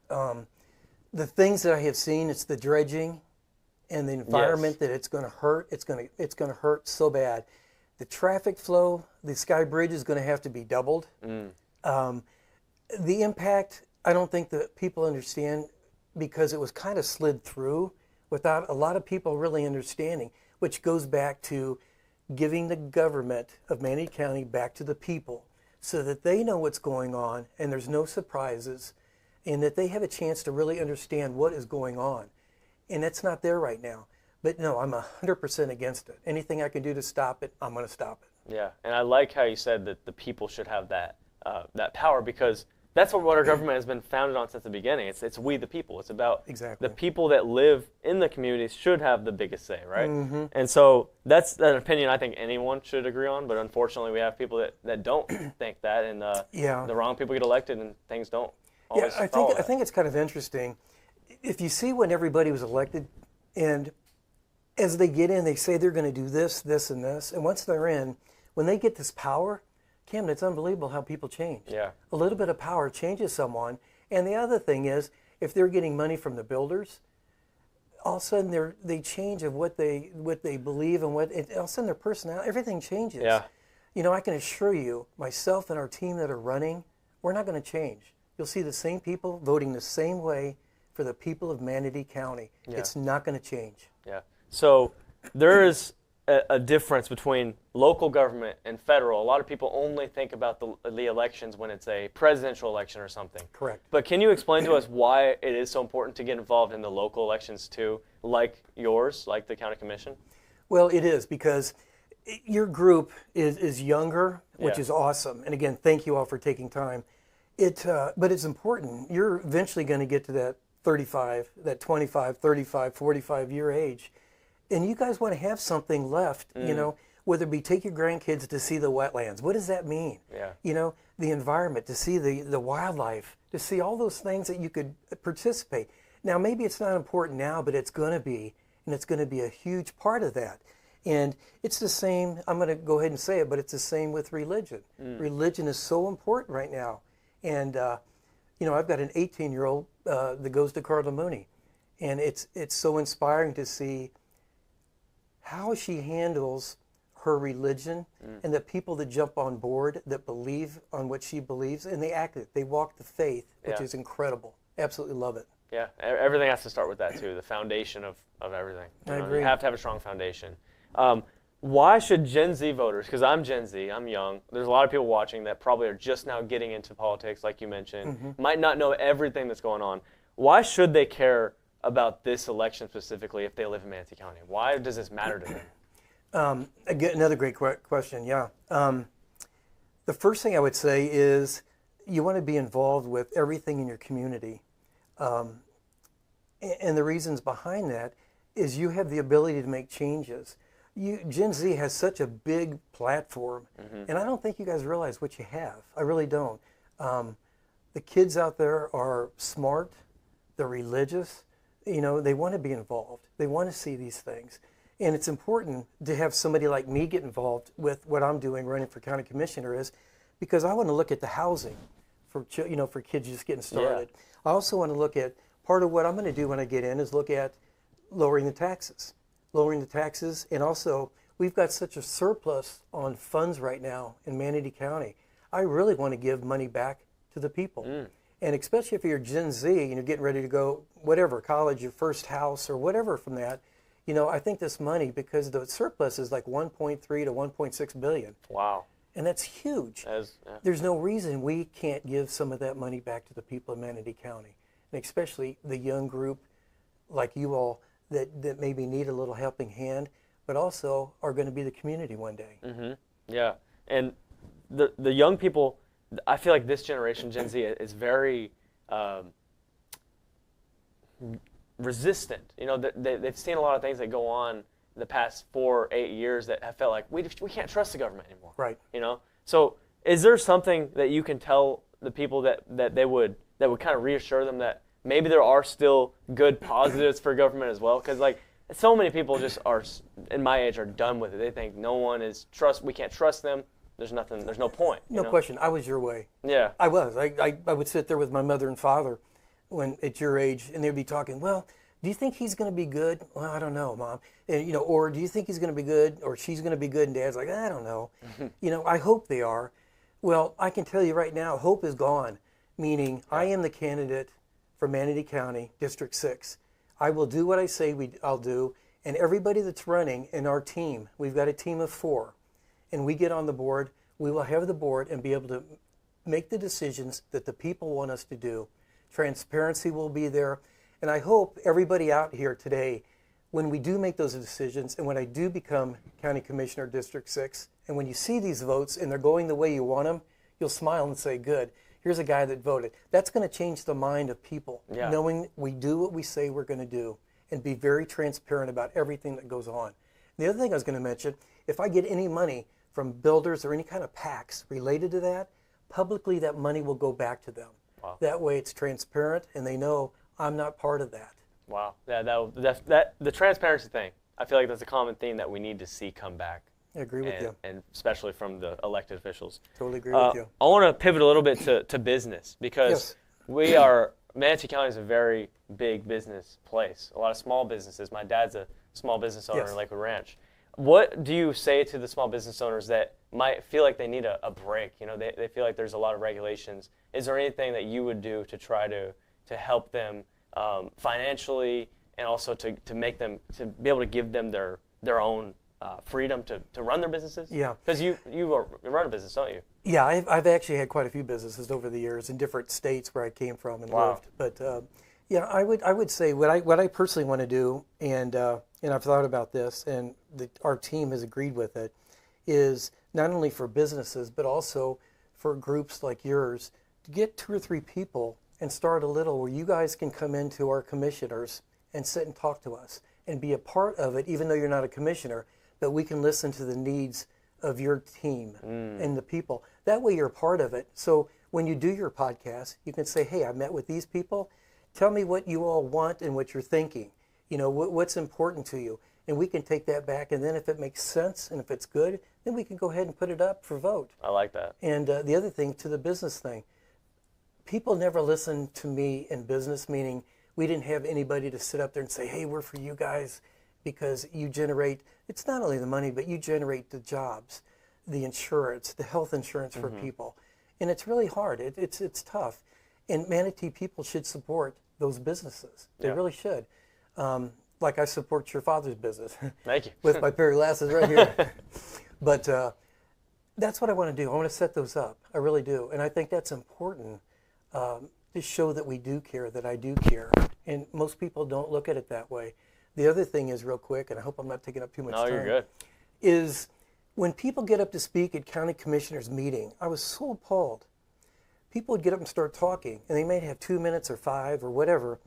The things that I have seen, it's the dredging and the environment that it's going to hurt. It's going to hurt so bad. The traffic flow, the Sky Bridge is going to have to be doubled. The impact, I don't think that people understand because it was kind of slid through without a lot of people really understanding, which goes back to giving the government of Manatee County back to the people so that they know what's going on and there's no surprises and that they have a chance to really understand what is going on. And that's not there right now. But no, I'm 100% against it. Anything I can do to stop it, I'm going to stop it. Yeah, and I like how you said that the people should have that power because that's what our government has been founded on since the beginning. It's we the people. It's about Exactly. the people that live in the communities should have the biggest say, right? And so that's an opinion I think anyone should agree on, but unfortunately we have people that don't think that, and the wrong people get elected and things don't always follow I think it's kind of interesting. If you see when everybody was elected, and as they get in, they say they're going to do this, this, and this, and once they're in, when they get this power, Cameron, it's unbelievable how people change. Yeah. A little bit of power changes someone. And the other thing is, if they're getting money from the builders, all of a sudden they change of what they believe, and all of a sudden their personality, everything changes. Yeah. You know, I can assure you, myself and our team that are running, we're not going to change. You'll see the same people voting the same way for the people of Manatee County. Yeah. It's not going to change. Yeah. So there is a difference between local government and federal. A lot of people only think about the elections when it's a presidential election or something. Correct. But can you explain to us why it is so important to get involved in the local elections too, like yours, like the county commission? Well, it is, because your group is younger, which is awesome. And again, thank you all for taking time. But it's important. You're eventually going to get to that 35, that 25, 35, 45 year age. And you guys want to have something left, you know, whether it be take your grandkids to see the wetlands. What does that mean? Yeah. You know, the environment, to see the wildlife, to see all those things that you could participate. Now, maybe it's not important now, but it's going to be, and it's going to be a huge part of that. And it's the same, I'm going to go ahead and say it, but it's the same with religion. Religion is so important right now. And, you know, I've got an 18-year-old that goes to Cardinal Mooney. And it's so inspiring to see how she handles her religion, and the people that jump on board that believe on what she believes, and they act it. They walk the faith, which is incredible. Absolutely love it. Yeah, everything has to start with that too, the foundation of everything. I agree. You have to have a strong foundation. Why should Gen Z voters, because I'm Gen Z, I'm young, there's a lot of people watching that probably are just now getting into politics, like you mentioned, might not know everything that's going on. Why should they care about this election specifically if they live in Manatee County? Why does this matter to them? Again, another great question, yeah. The first thing I would say is you want to be involved with everything in your community. And the reasons behind that is you have the ability to make changes. Gen Z has such a big platform, and I don't think you guys realize what you have. I really don't. The kids out there are smart, they're religious, you know, they want to be involved. They want to see these things. And it's important to have somebody like me get involved with what I'm doing running for county commissioner, is because I want to look at the housing for kids just getting started. Yeah. I also want to look at, part of what I'm going to do when I get in is look at lowering the taxes. And also, we've got such a surplus on funds right now in Manatee County. I really want to give money back to the people. And especially if you're Gen Z and you're getting ready to go, whatever, college, your first house or whatever from that, you know, I think this money, because the surplus is like 1.3 to 1.6 billion. Wow. And that's huge. There's no reason we can't give some of that money back to the people of Manatee County, and especially the young group like you all that maybe need a little helping hand, but also are going to be the community one day. Yeah, and the young people, I feel like this generation, Gen Z, is very resistant. You know, they've seen a lot of things that go on the past 4 or 8 years that have felt like we can't trust the government anymore. Right. You know, so is there something that you can tell the people that would kind of reassure them that maybe there are still good positives for government as well? Because like so many people just are, in my age, are done with it. They think we can't trust them. There's no point. No question. I was your way. Yeah. I was. I would sit there with my mother and father when at your age, and they'd be talking, well, do you think he's going to be good? Well, I don't know, Mom. And, you know, or do you think he's going to be good, or she's going to be good? And Dad's like, I don't know. You know, I hope they are. Well, I can tell you right now, hope is gone, meaning I am the candidate for Manatee County, District 6. I will do what I say I'll do, and everybody that's running in our team, we've got a team of 4, and we get on the board, we will have the board and be able to make the decisions that the people want us to do. Transparency will be there, and I hope everybody out here today, when we do make those decisions, and when I do become County Commissioner, District 6, and when you see these votes and they're going the way you want them, you'll smile and say, good. Here's a guy that voted. That's going to change the mind of people, Yeah. knowing we do what we say we're going to do and be very transparent about everything that goes on. The other thing I was going to mention, if I get any money from builders or any kind of PACs related to that, publicly that money will go back to them. Wow. That way it's transparent and they know I'm not part of that. Wow. Yeah, that the transparency thing, I feel like that's a common theme that we need to see come back. I agree with you. And especially from the elected officials. Totally agree with you. I want to pivot a little bit to business because Yes. Manatee County is a very big business place. A lot of small businesses. My dad's a small business owner Yes. in Lakewood Ranch. What do you say to the small business owners that might feel like they need a break? You know, they feel like there's a lot of regulations. Is there anything that you would do to try to help them financially and also to make them, to be able to give them their own freedom to run their businesses? Yeah. Because you run a business, don't you? Yeah, I've actually had quite a few businesses over the years in different states where I came from and Wow. lived. But yeah, I would say what I personally want to do, and I've thought about this, and our team has agreed with it, is not only for businesses but also for groups like yours to get 2 or 3 people and start a little where you guys can come into our commissioners and sit and talk to us and be a part of it, even though you're not a commissioner, but we can listen to the needs of your team and the people. That way you're a part of it. So when you do your podcast, you can say, hey, I met with these people. Tell me what you all want and what you're thinking. You know, what's important to you. And we can take that back, and then if it makes sense and if it's good, then we can go ahead and put it up for vote. I like that. And the other thing, to the business thing, people never listen to me in business, meaning we didn't have anybody to sit up there and say, hey, we're for you guys because you generate, it's not only the money, but you generate the jobs, the insurance, the health insurance for people. And it's really hard. It's tough. And Manatee people should support those businesses. They really should. Like I support your father's business. Thank you. With my pair of glasses right here. But that's what I want to do. I want to set those up. I really do. And I think that's important to show that we do care, that I do care. And most people don't look at it that way. The other thing is, real quick, and I hope I'm not taking up too much time. No, you're good. Is when people get up to speak at county commissioners meeting, I was so appalled. People would get up and start talking, and they may have 2 minutes or 5 or whatever,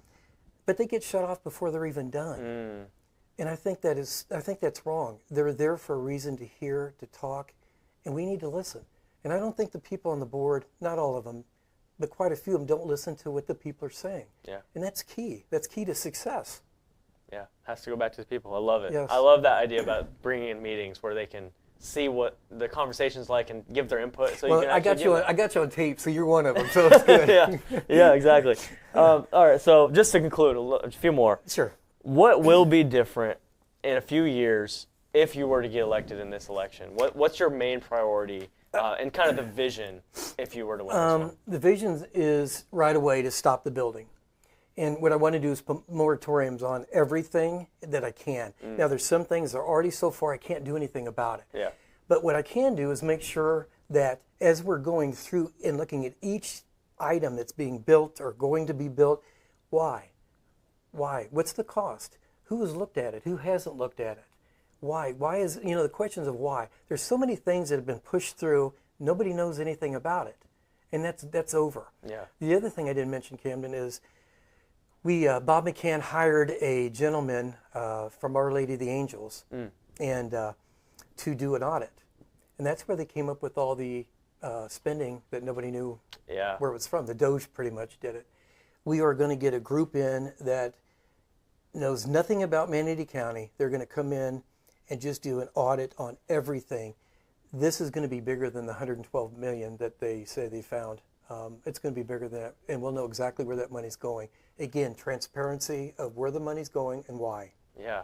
but they get shut off before they're even done. And I think that's wrong. They're there for a reason to hear, to talk, and we need to listen. And I don't think the people on the board, not all of them, but quite a few of them don't listen to what the people are saying. Yeah. And that's key. That's key to success. Yeah, has to go back to the people. I love it. Yes. I love that idea about bringing in meetings where they can see what the conversation's like and give their input. So Well, you can I got you on tape, so you're one of them. So it's good. yeah, exactly. All right, so just to conclude, a few more. Sure. What will be different in a few years if you were to get elected in this election? What's your main priority and kind of the vision if you were to win this one? The vision is right away to stop the building. And what I want to do is put moratoriums on everything that I can. Now, there's some things that are already so far I can't do anything about it. Yeah. But what I can do is make sure that as we're going through and looking at each item that's being built or going to be built, why? Why? What's the cost? Who has looked at it? Who hasn't looked at it? Why? Why is, the questions of why. There's so many things that have been pushed through, nobody knows anything about it. And that's over. Yeah. The other thing I didn't mention, Camden, is Bob McCann hired a gentleman from Our Lady of the Angels and to do an audit. And that's where they came up with all the spending that nobody knew where it was from. The Doge pretty much did it. We are going to get a group in that knows nothing about Manatee County. They're going to come in and just do an audit on everything. This is going to be bigger than the $112 million that they say they found. It's going to be bigger than that, and we'll know exactly where that money's going. Again, transparency of where the money's going and why. Yeah,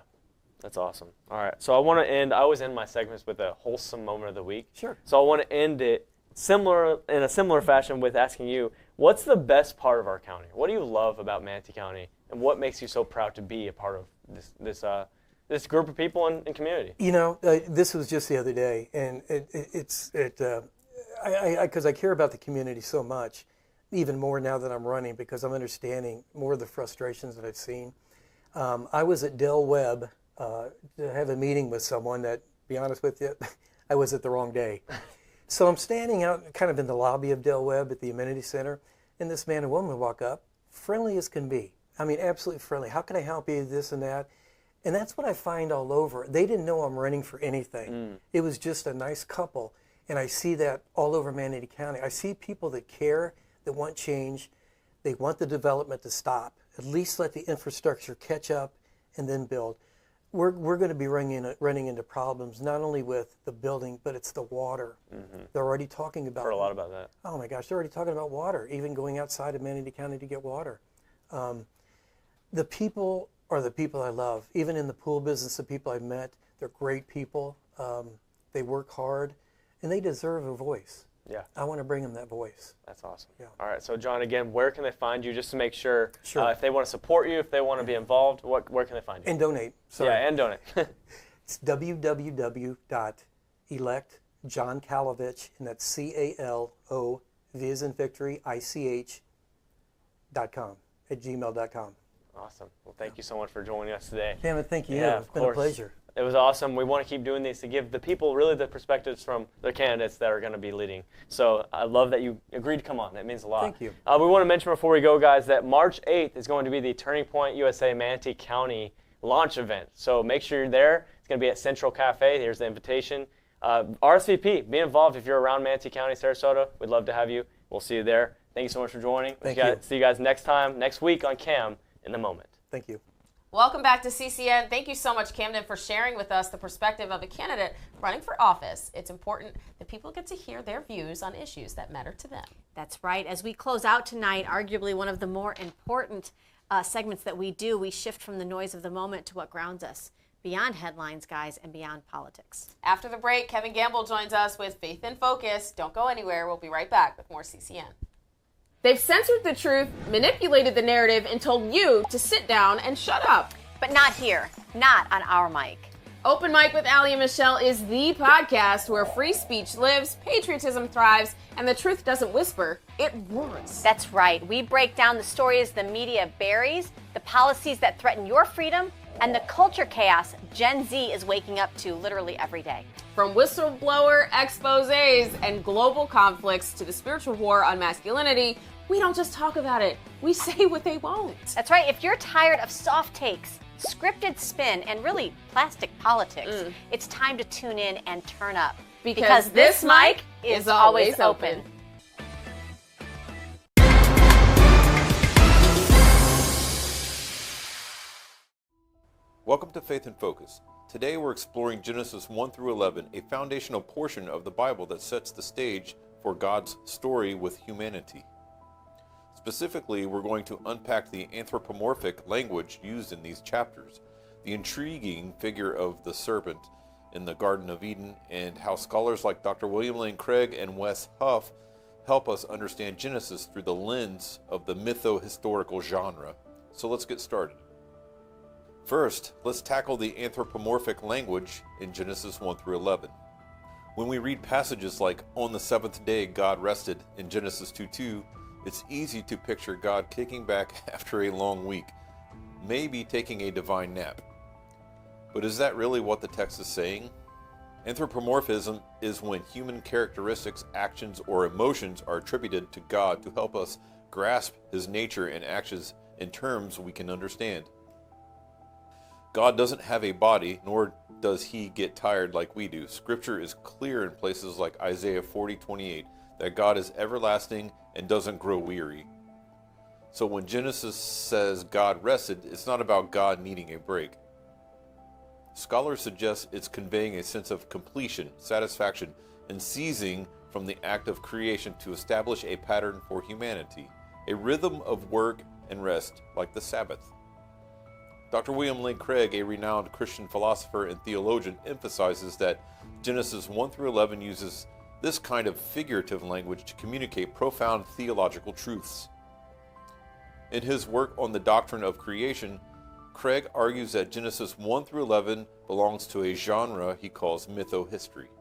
that's awesome. All right, so I always end my segments with a wholesome moment of the week. Sure. So I want to end it in a similar fashion with asking you, what's the best part of our county? What do you love about Manatee County, and what makes you so proud to be a part of this group of people and community? This was just the other day, and because I care about the community so much, even more now that I'm running, because I'm understanding more of the frustrations that I've seen. I was at Del Webb to have a meeting with someone that, to be honest with you, I was at the wrong day. So I'm standing out kind of in the lobby of Del Webb at the amenity center, and this man and woman walk up, friendly as can be. I mean, absolutely friendly. How can I help you? This and that. And that's what I find all over. They didn't know I'm running for anything. It was just a nice couple. And I see that all over Manatee County. I see people that care, that want change. They want the development to stop. At least let the infrastructure catch up and then build. We're going to be running into problems, not only with the building, but it's the water. They're already talking about Heard a lot about that. Oh my gosh, they're already talking about water, even going outside of Manatee County to get water. The people are the people I love. Even in the pool business, the people I've met, they're great people. They work hard, and they deserve a voice. Yeah. I want to bring them that voice. That's awesome. Yeah. All right, so John, again, where can they find you, just to make sure, Sure. if they want to support you, if they want to be involved, where can they find you? And donate. Sorry. Yeah, and donate. It's www.electjohncalovich, and that's CALO, V as in victory, ICH.com, at gmail.com. Awesome. Well, thank you so much for joining us today. Damn it, thank you. Yeah, It's of been a course. pleasure. It was awesome. We want to keep doing these to give the people really the perspectives from the candidates that are going to be leading. So I love that you agreed to come on. That means a lot. Thank you. We want to mention before we go, guys, that March 8th is going to be the Turning Point USA Manatee County launch event. So make sure you're there. It's going to be at Central Cafe. Here's the invitation. RSVP, be involved if you're around Manatee County, Sarasota. We'd love to have you. We'll see you there. Thank you so much for joining. Thank you. See you guys next week on CAM in the Moment. Thank you. Welcome back to CCN. Thank you so much, Camden, for sharing with us the perspective of a candidate running for office. It's important that people get to hear their views on issues that matter to them. That's right. As we close out tonight, arguably one of the more important segments that we do, we shift from the noise of the moment to what grounds us beyond headlines, guys, and beyond politics. After the break, Kevin Gamble joins us with Faith in Focus. Don't go anywhere. We'll be right back with more CCN. They've censored the truth, manipulated the narrative, and told you to sit down and shut up. But not here, not on our mic. Open Mic with Ali and Michelle is the podcast where free speech lives, patriotism thrives, and the truth doesn't whisper, it roars. That's right. We break down the stories the media buries, the policies that threaten your freedom, and the culture chaos Gen Z is waking up to literally every day. From whistleblower exposés and global conflicts to the spiritual war on masculinity, we don't just talk about it, we say what they won't. That's right. If you're tired of soft takes, scripted spin, and really plastic politics, it's time to tune in and turn up. Because this mic is always open. Welcome to Faith in Focus. Today we're exploring Genesis 1 through 11, a foundational portion of the Bible that sets the stage for God's story with humanity. Specifically, we're going to unpack the anthropomorphic language used in these chapters, the intriguing figure of the serpent in the Garden of Eden, and how scholars like Dr. William Lane Craig and Wes Huff help us understand Genesis through the lens of the mytho-historical genre. So let's get started. First, let's tackle the anthropomorphic language in Genesis 1 through 11. When we read passages like, "On the seventh day God rested" in Genesis 2:2, it's easy to picture God kicking back after a long week, maybe taking a divine nap. But is that really what the text is saying? Anthropomorphism is when human characteristics, actions, or emotions are attributed to God to help us grasp His nature and actions in terms we can understand. God doesn't have a body, nor does He get tired like we do. Scripture is clear in places like Isaiah 40:28 that God is everlasting and doesn't grow weary. So when Genesis says God rested, it's not about God needing a break. Scholars suggest it's conveying a sense of completion, satisfaction, and ceasing from the act of creation to establish a pattern for humanity, a rhythm of work and rest like the Sabbath. Dr. William Lane Craig, a renowned Christian philosopher and theologian, emphasizes that Genesis 1 through 11 uses this kind of figurative language to communicate profound theological truths. In his work on the doctrine of creation, Craig argues that Genesis 1 through 11 belongs to a genre he calls mytho-history.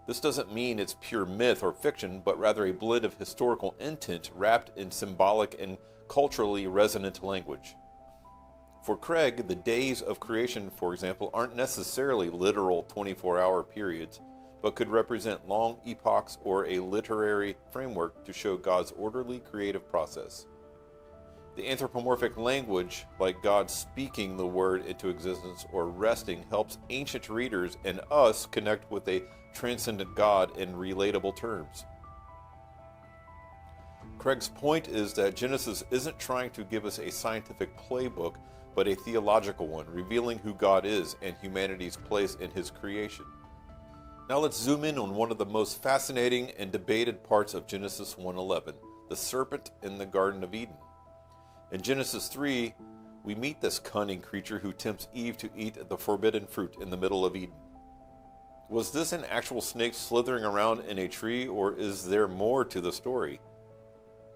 This doesn't mean it's pure myth or fiction, but rather a blend of historical intent wrapped in symbolic and culturally resonant language. For Craig, the days of creation, for example, aren't necessarily literal 24-hour periods, but could represent long epochs or a literary framework to show God's orderly creative process. The anthropomorphic language, like God speaking the word into existence or resting, helps ancient readers and us connect with a transcendent God in relatable terms. Craig's point is that Genesis isn't trying to give us a scientific playbook, but a theological one, revealing who God is and humanity's place in his creation. Now let's zoom in on one of the most fascinating and debated parts of Genesis 1:11, the serpent in the Garden of Eden. In Genesis 3, we meet this cunning creature who tempts Eve to eat the forbidden fruit in the middle of Eden. Was this an actual snake slithering around in a tree, or is there more to the story?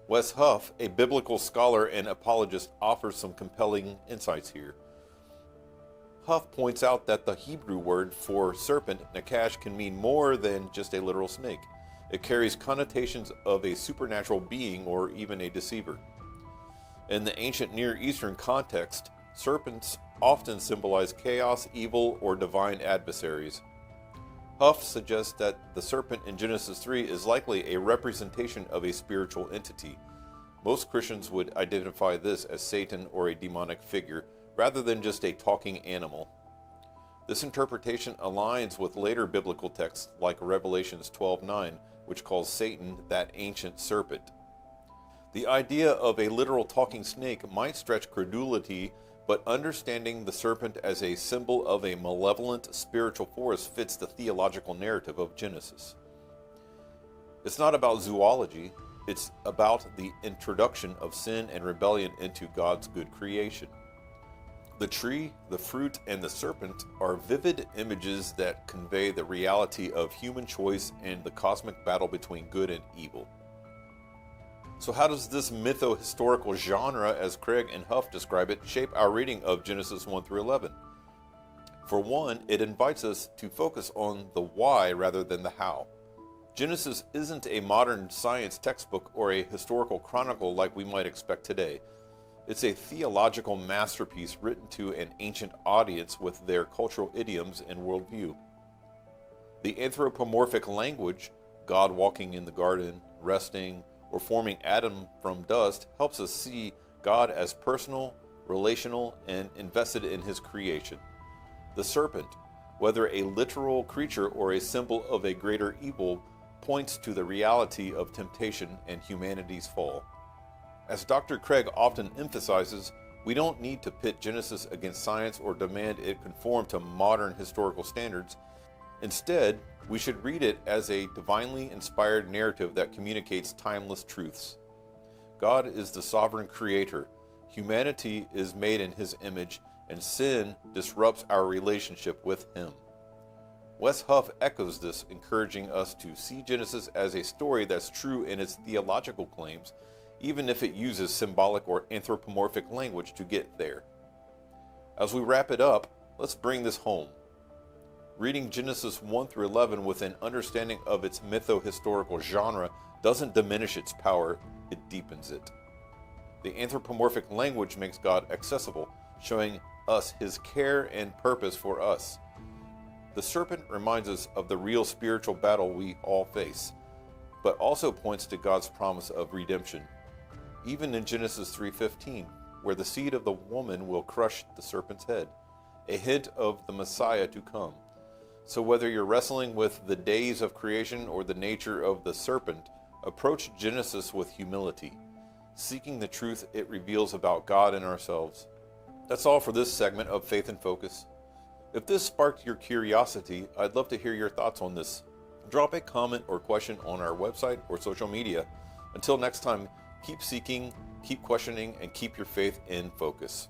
Wes Huff, a biblical scholar and apologist, offers some compelling insights here. Huff points out that the Hebrew word for serpent, nakash, can mean more than just a literal snake. It carries connotations of a supernatural being or even a deceiver. In the ancient Near Eastern context, serpents often symbolize chaos, evil, or divine adversaries. Huff suggests that the serpent in Genesis 3 is likely a representation of a spiritual entity. Most Christians would identify this as Satan or a demonic figure, rather than just a talking animal. This interpretation aligns with later biblical texts like Revelations 12:9, which calls Satan that ancient serpent. The idea of a literal talking snake might stretch credulity, but understanding the serpent as a symbol of a malevolent spiritual force fits the theological narrative of Genesis. It's not about zoology, it's about the introduction of sin and rebellion into God's good creation. The tree, the fruit, and the serpent are vivid images that convey the reality of human choice and the cosmic battle between good and evil. So how does this mytho-historical genre, as Craig and Huff describe it, shape our reading of Genesis 1-11? For one, it invites us to focus on the why rather than the how. Genesis isn't a modern science textbook or a historical chronicle like we might expect today. It's a theological masterpiece written to an ancient audience with their cultural idioms and worldview. The anthropomorphic language, God walking in the garden, resting, or forming Adam from dust, helps us see God as personal, relational, and invested in his creation. The serpent, whether a literal creature or a symbol of a greater evil, points to the reality of temptation and humanity's fall. As Dr. Craig often emphasizes, we don't need to pit Genesis against science or demand it conform to modern historical standards. Instead, we should read it as a divinely inspired narrative that communicates timeless truths. God is the sovereign creator. Humanity is made in his image, and sin disrupts our relationship with him. Wes Huff echoes this, encouraging us to see Genesis as a story that's true in its theological claims, even if it uses symbolic or anthropomorphic language to get there. As we wrap it up, let's bring this home. Reading Genesis 1-11 with an understanding of its mytho-historical genre doesn't diminish its power, it deepens it. The anthropomorphic language makes God accessible, showing us his care and purpose for us. The serpent reminds us of the real spiritual battle we all face, but also points to God's promise of redemption. Even in Genesis 3:15, where the seed of the woman will crush the serpent's head, a hint of the Messiah to come. So whether you're wrestling with the days of creation or the nature of the serpent, approach Genesis with humility, seeking the truth it reveals about God and ourselves. That's all for this segment of Faith in Focus. If this sparked your curiosity, I'd love to hear your thoughts on this. Drop a comment or question on our website or social media. Until next time, keep seeking, keep questioning, and keep your faith in focus.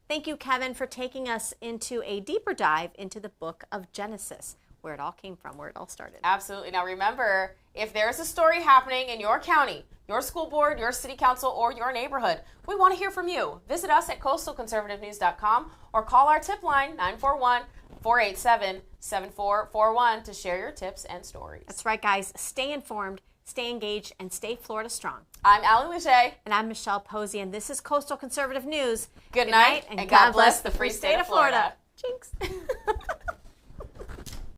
Thank you, Kevin, for taking us into a deeper dive into the book of Genesis, where it all came from, where it all started. Absolutely. Now remember, if there's a story happening in your county, your school board, your city council, or your neighborhood, we want to hear from you. Visit us at coastalconservativenews.com or call our tip line 941-487-7441 to share your tips and stories. That's right, guys. Stay informed, stay engaged, and stay Florida strong. I'm Allie Lejay. And I'm Michelle Posey, and this is Coastal Conservative News. Good night, and God bless the free state of Florida. Jinx.